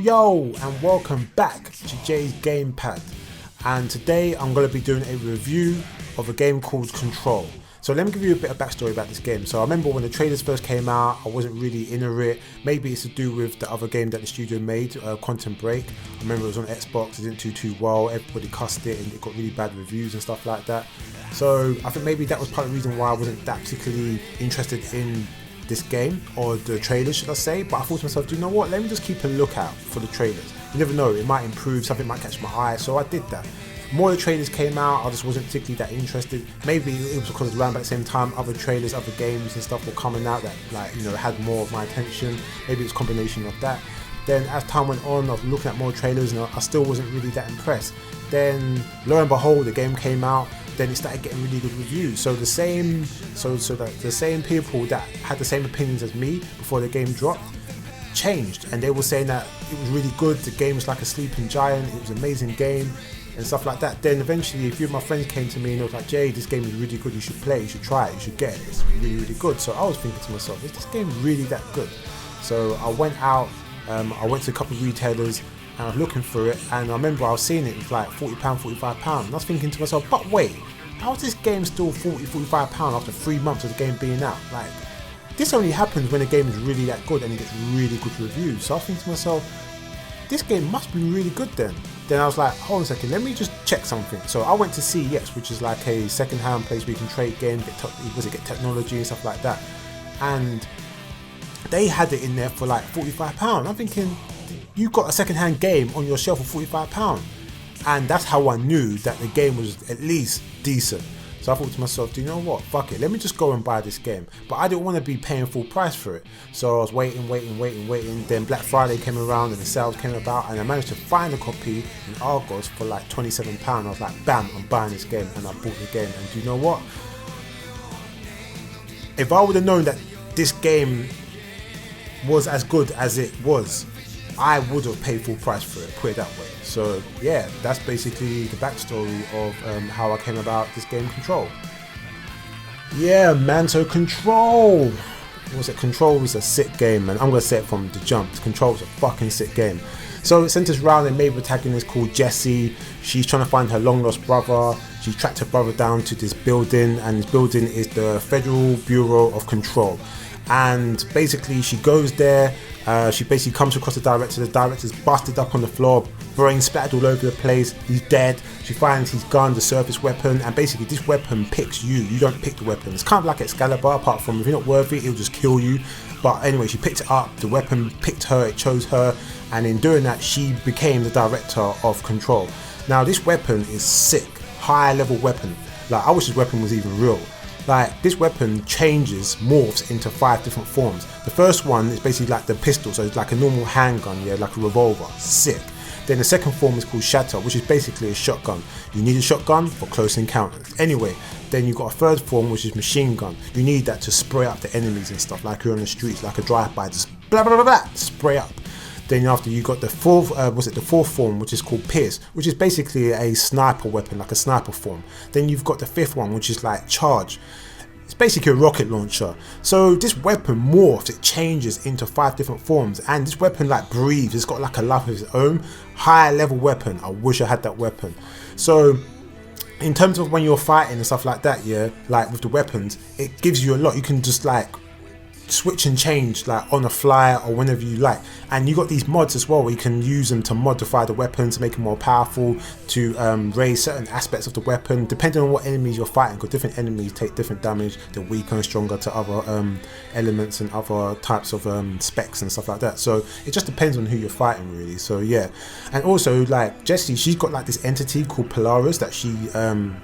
Yo, and welcome back to Jay's Gamepad. And today I'm going to be doing a review of a game called Control. So let me give you a bit of backstory about this game. So I remember when the trailers first came out, I wasn't really into it. Maybe it's to do with the other game that the studio made, Quantum Break. I remember it was on Xbox, it didn't do too well, everybody cussed it and it got really bad reviews and stuff like that. So I think maybe that was part of the reason why I wasn't that particularly interested in this game, or the trailers should I say. But I thought to myself, do you know what, let me just keep a lookout for the trailers. You never know, it might improve, something might catch my eye. So I did that. More the trailers came out, I just wasn't particularly that interested. Maybe it was because around about the same time other trailers, other games and stuff were coming out that, like, you know, had more of my attention. Maybe it was a combination of that. Then as time went on, I was looking at more trailers and I still wasn't really that impressed. Then lo and behold, the game came out. Then it started getting really good reviews. So the same people that had the same opinions as me before the game dropped changed, and they were saying that it was really good. The game was like a sleeping giant. It was an amazing game and stuff like that. Then eventually a few of my friends came to me and they was like, Jay, this game is really good. You should play it. You should try it. You should get it. It's really good. So I was thinking to myself, is this game really that good? So I went out. I went to a couple of retailers and I was looking for it, and I remember I was seeing it was like £40, £45, and I was thinking to myself, but wait, how is this game still £40, £45 after 3 months of the game being out? Like, this only happens when a game is really that good and it gets really good reviews. So I was thinking to myself, this game must be really good then. Then I was like, hold on a second, let me just check something. So I went to CES, which is like a second-hand place where you can trade games, get technology and stuff like that. And they had it in there for like £45. I'm thinking, you got a second-hand game on your shelf for £45. And that's how I knew that the game was at least decent. So I thought to myself, do you know what, fuck it, let me just go and buy this game. But I didn't want to be paying full price for it. So I was waiting. Then Black Friday came around and the sales came about, and I managed to find a copy in Argos for like £27. I was like, bam, I'm buying this game, and I bought the game. And do you know what? If I would have known that this game was as good as it was, I would have paid full price for it, put it that way. So yeah, that's basically the backstory of how I came about this game, Control. Yeah, man, so Control was a sick game, man. I'm gonna say it from the jump. Control was a fucking sick game. So it centers around a main protagonist called Jessie. She's trying to find her long lost brother. She tracked her brother down to this building, and this building is the Federal Bureau of Control. And basically she goes there, she basically comes across the director's busted up on the floor, brain splattered all over the place, he's dead. She finds his gun, the surface weapon, and basically this weapon picks you don't pick the weapon. It's kind of like Excalibur, apart from if you're not worthy, it'll just kill you. But anyway, she picked it up, the weapon picked her, it chose her, and in doing that she became the director of Control. Now this weapon is sick, high level weapon. Like, I wish this weapon was even real. Like, this weapon morphs into 5 different forms. The first one is basically like the pistol, so it's like a normal handgun, yeah, like a revolver, sick. Then the second form is called Shatter, which is basically a shotgun. You need a shotgun for close encounters. Anyway, then you've got a third form, which is machine gun. You need that to spray up the enemies and stuff, like you're on the streets, like a drive-by, just blah blah blah blah, spray up. Then after you got the fourth form, which is called Pierce, which is basically a sniper weapon, like a sniper form. Then you've got the fifth one, which is like Charge. It's basically a rocket launcher. So this weapon morphs, it changes into 5 different forms, and this weapon like breathes, it's got like a life of its own. High level weapon, I wish I had that weapon. So in terms of when you're fighting and stuff like that, yeah, like with the weapons, it gives you a lot. You can just like switch and change like on the fly or whenever you like, and you got these mods as well where you can use them to modify the weapon to make it more powerful, to raise certain aspects of the weapon depending on what enemies you're fighting, because different enemies take different damage. They're weaker and stronger to other elements and other types of specs and stuff like that. So it just depends on who you're fighting, really. So yeah, and also like Jessie, she's got like this entity called Polaris that she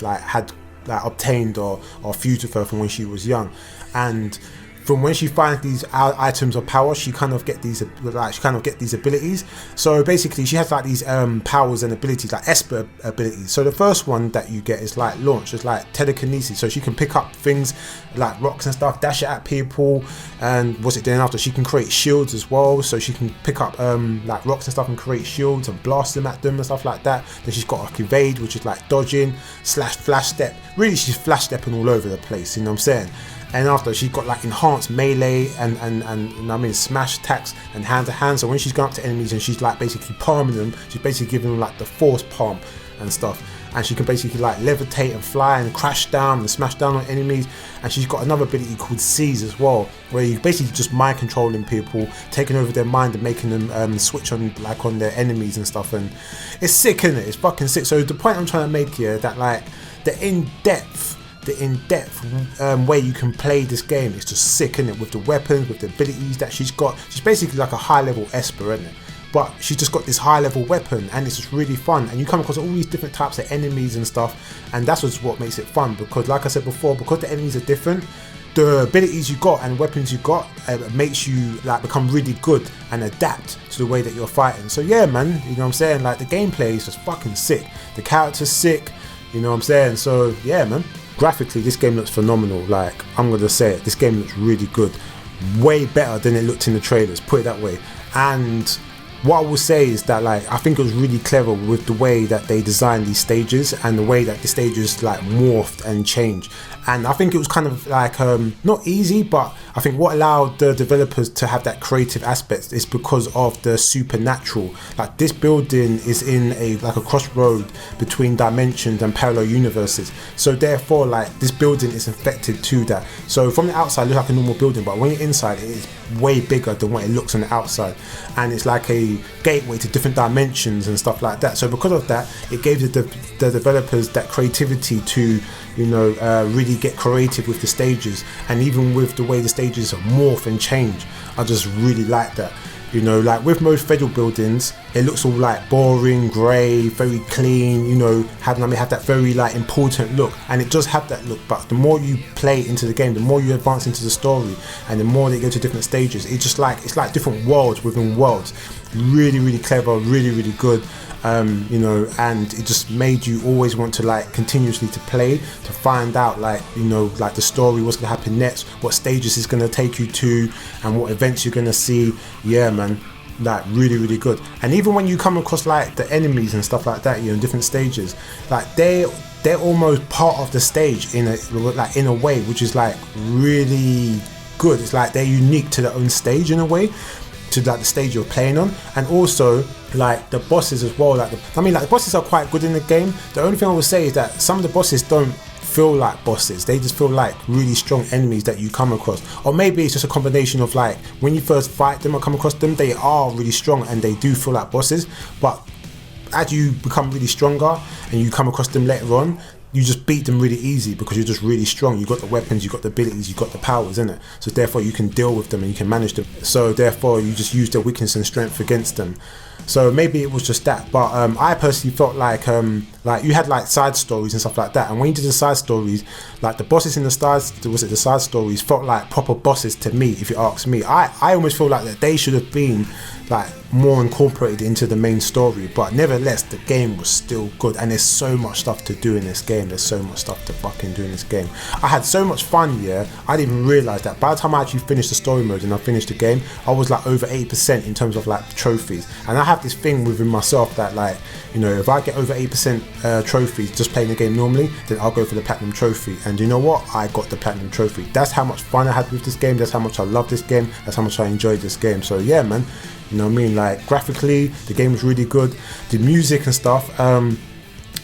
like had like obtained or fused with her from when she was young. And from when she finds these items of power, she kind of get these abilities. So basically, she has like these powers and abilities, like Esper abilities. So the first one that you get is like launch, it's like telekinesis. So she can pick up things like rocks and stuff, dash it at people, and what's it doing after? She can create shields as well. So she can pick up like rocks and stuff and create shields and blast them at them and stuff like that. Then she's got like evade, which is like dodging / flash step. Really, she's flash stepping all over the place. You know what I'm saying? And after, she's got like enhanced melee and I mean smash attacks and hand to hand. So when she's going up to enemies and she's like basically palming them, she's basically giving them like the force palm and stuff. And she can basically like levitate and fly and crash down and smash down on enemies. And she's got another ability called Seize as well, where you basically just mind controlling people, taking over their mind and making them switch on like on their enemies and stuff. And it's sick, isn't it? It's fucking sick. So the point I'm trying to make here, that like the in-depth way you can play this game is just sick, innit? With the weapons, with the abilities that she's got. She's basically like a high level Esper, isn't it? But she's just got this high level weapon, and it's just really fun. And you come across all these different types of enemies and stuff, and that's what makes it fun. Because like I said before, because the enemies are different, the abilities you got and weapons you got makes you like become really good and adapt to the way that you're fighting. So yeah, man, you know what I'm saying? Like the gameplay is just fucking sick. The character's sick, you know what I'm saying? So yeah, man. Graphically, this game looks phenomenal. Like, I'm gonna say it, this game looks really good, way better than it looked in the trailers, put it that way. And what I will say is that like I think it was really clever with the way that they designed these stages and the way that the stages like morphed and changed. And I think it was kind of like not easy, but I think what allowed the developers to have that creative aspect is because of the supernatural. Like this building is in a crossroad between dimensions and parallel universes. So therefore, like this building is infected to that. So from the outside, it looks like a normal building, but when you're inside, it is way bigger than what it looks on the outside. And it's like a gateway to different dimensions and stuff like that. So because of that, it gave the developers that creativity to, you know, really get creative with the stages, and even with the way the stages morph and change. I just really like that. You know, like with most federal buildings, it looks all like boring, grey, very clean, you know, have that very like important look, and it does have that look. But the more you play into the game, the more you advance into the story, and the more they go to different stages, it's like different worlds within worlds. Really, really clever, really, really good. You know, and it just made you always want to like continuously to play, to find out like, you know, like the story, what's gonna happen next, what stages it's gonna take you to, and what events you're gonna see. Yeah, man, like really, really good. And even when you come across like the enemies and stuff like that, you know, different stages, like they're almost part of the stage in a way, which is like really good. It's like they're unique to their own stage in a way, to like the stage you're playing on. And also like the bosses as well, like the bosses are quite good in the game. The only thing I would say is that some of the bosses don't feel like bosses, they just feel like really strong enemies that you come across. Or maybe it's just a combination of like when you first fight them or come across them, they are really strong and they do feel like bosses, but as you become really stronger and you come across them later on, you just beat them really easy because you're just really strong. You got the weapons, you got the abilities, you got the powers in it. So therefore you can deal with them and you can manage them. So therefore you just use their weakness and strength against them. So maybe it was just that, but I personally felt like you had like side stories and stuff like that, and when you did the side stories, like the bosses in the side stories felt like proper bosses to me. If you ask me, I almost feel like that they should have been like more incorporated into the main story. But nevertheless, the game was still good, and there's so much stuff to do in this game. There's so much stuff to fucking do in this game. I had so much fun. Yeah, I didn't even realize that by the time I actually finished the story mode and I finished the game, I was like over 80% in terms of like trophies. And I have this thing within myself that, like, you know, if I get over 8% trophies just playing the game normally, then I'll go for the platinum trophy. And you know what? I got the platinum trophy. That's how much fun I had with this game. That's how much I love this game. That's how much I enjoyed this game. So yeah, man, you know what I mean? Like graphically, the game was really good. The music and stuff, and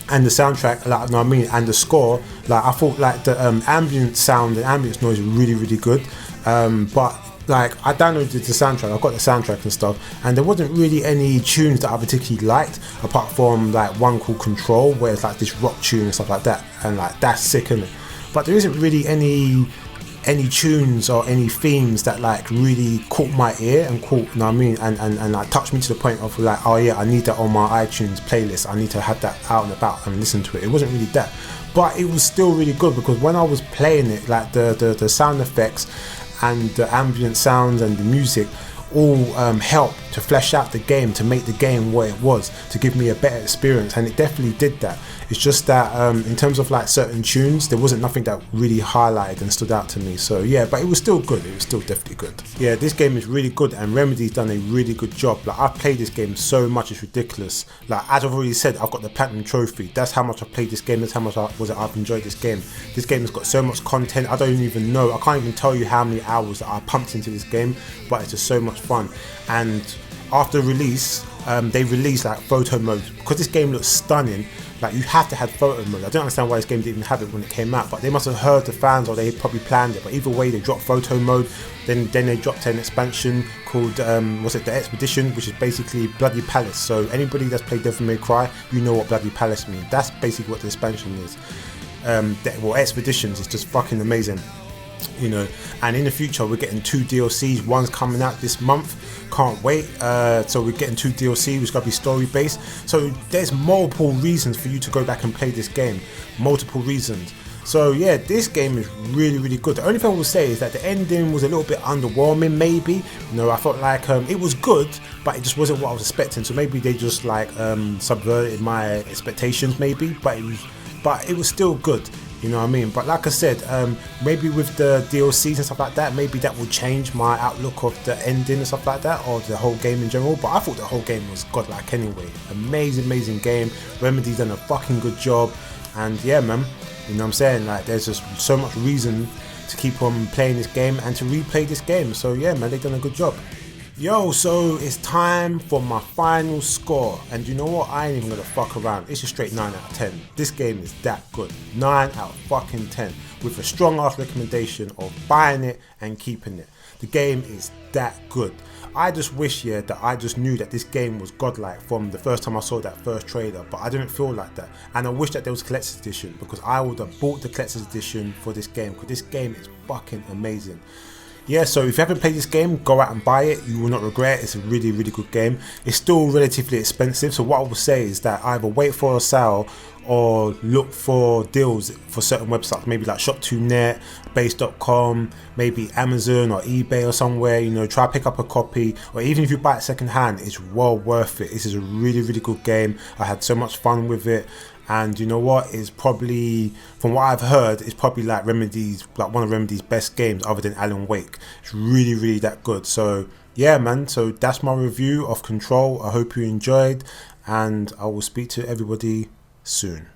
the soundtrack, like, you know what I mean, and the score, like I thought like the ambient sound and ambient noise were really, really good. But like I downloaded the soundtrack, I got the soundtrack and stuff, and there wasn't really any tunes that I particularly liked, apart from like one called Control, where it's like this rock tune and stuff like that, and like that's sick, isn't it? But there isn't really any tunes or any themes that like really caught my ear and caught, you know what I mean, and like touched me to the point of like, oh yeah, I need that on my iTunes playlist, I need to have that out and about and listen to it. It wasn't really that, but it was still really good, because when I was playing it, like the sound effects and the ambient sounds and the music all help to flesh out the game, to make the game what it was, to give me a better experience, and it definitely did that. It's just that in terms of like certain tunes, there wasn't nothing that really highlighted and stood out to me. So yeah, but it was still good. It was still definitely good. Yeah, this game is really good, and Remedy's done a really good job. Like, I've played this game so much, it's ridiculous. Like, as I've already said, I've got the platinum trophy. That's how much I've played this game. That's how much I've enjoyed this game. This game has got so much content. I don't even know. I can't even tell you how many hours that I pumped into this game, but it's just so much fun. And after release, they released like photo mode, because this game looks stunning. Like, you have to have photo mode. I don't understand why this game didn't have it when it came out, but they must have heard the fans, or they probably planned it. But either way, they dropped photo mode. Then they dropped an expansion called was it the Expedition, which is basically Bloody Palace. So anybody that's played Devil May Cry, you know what Bloody Palace means. That's basically what the expansion is. Well, Expeditions is just fucking amazing, you know. And in the future, we're getting 2 DLCs. One's coming out this month, can't wait. So we're getting 2 DLCs, which got to be story based. So there's multiple reasons for you to go back and play this game, multiple reasons. So yeah, this game is really good. The only thing I will say is that the ending was a little bit underwhelming, maybe. You know, I felt like it was good, but it just wasn't what I was expecting. So maybe they just like subverted my expectations, maybe. But it was still good. You know what I mean? But like I said, maybe with the DLCs and stuff like that, maybe that will change my outlook of the ending and stuff like that, or the whole game in general. But I thought the whole game was godlike anyway. Amazing game. Remedy's done a fucking good job. And yeah, man, you know what I'm saying? Like, there's just so much reason to keep on playing this game and to replay this game. So yeah, man, they've done a good job. Yo, so it's time for my final score, and you know what, I ain't even gonna fuck around. It's a straight 9 out of 10. This game is that good. 9 out of fucking 10, with a strong ass recommendation of buying it and keeping it. The game is that good. I just wish, yeah, that I just knew that this game was godlike from the first time I saw that first trailer, but I didn't feel like that. And I wish that there was a collector's edition, because I would have bought the collector's edition for this game, because this game is fucking amazing. Yeah, so if you haven't played this game, go out and buy it. You will not regret it. It's a really good game. It's still relatively expensive, so what I will say is that either wait for a sale or look for deals for certain websites, maybe like shop2net, base.com, maybe Amazon or eBay or somewhere. You know, try to pick up a copy, or even if you buy it second hand, it's well worth it. This is a really good game. I had so much fun with it. And you know what, it's probably, from what I've heard, it's probably like Remedy's, like one of Remedy's best games other than Alan Wake. It's really that good. So yeah, man, so that's my review of Control. I hope you enjoyed, and I will speak to everybody soon.